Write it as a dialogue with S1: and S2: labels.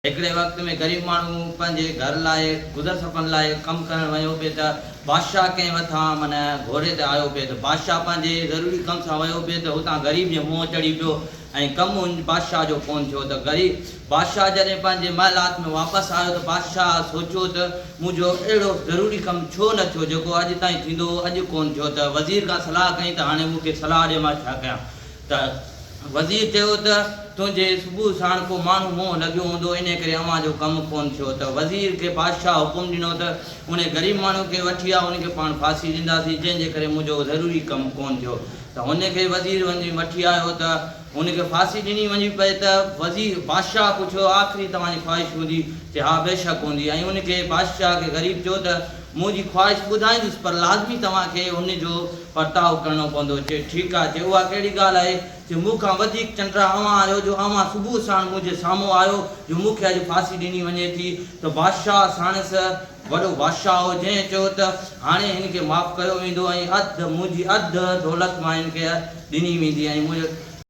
S1: हिकिड़े वक़्त में ग़रीब माण्हू पंहिंजे घर लाइ गुज़र सफ़र लाइ कमु करणु वियो पिए त बादशाह कंहिं मथां माना घोड़े ते आयो पिए त बादशाह पंहिंजे ज़रूरी कम सां वियो पिए त हुतां ग़रीब जे मुंहुं चढ़ी पियो ऐं कमु बादशाह जो कोन थियो त ग़रीब बादशाह जॾहिं पंहिंजे महिलात में वापसि आयो त बादशाह सोचियो त मुंहिंजो अहिड़ो ज़रूरी कमु छो न थियो जेको अॼु ताईं थींदो अॼु कोन थियो त वज़ीर खां सलाह कई त हाणे मूंखे सलाह ॾिए मां छा कयां त वज़ीर चयो त तुंहिंजे सुबुह साण को माण्हू मुंहुं लॻियो हूंदो इन करे अव्हां जो कमु कोन थियो त वज़ीर खे बादशाह हुकुम ॾिनो त उन ग़रीब माण्हू खे वठी आ उनखे पाण फांसी ॾींदासीं जंहिंजे करे मुंहिंजो ज़रूरी कमु कोन थियो त हुनखे वज़ीर वञी वठी आयो त उनखे फांसी ॾिनी वञी पई त वज़ीर बादशाह पुछियो आख़िरी तव्हांजी ख़्वाहिश हूंदी चए हा बेशक हूंदी ऐं उनखे बादशाह खे ग़रीब चयो त मुंहिंजी ख़्वाहिश ॿुधाईंदुसि पर लाज़मी तव्हांखे उनजो बर्ताव करिणो पवंदो चए ठीकु आहे चए उहा कहिड़ी ॻाल्हि आहे चए मूंखां वधीक चंडा अव्हां आहियो जो अव्हां सुबुह साण मुंहिंजे साम्हूं आयो जो मूंखे अॼु फांसी ॾिनी वञे थी त बादशाह साणसि वॾो बादशाह हो जंहिं चयो त हाणे हिनखे माफ़ु कयो वेंदो ऐं मुंहिंजी अधु दौलत मां हिनखे ॾिनी वेंदी ऐं मुंहिंजो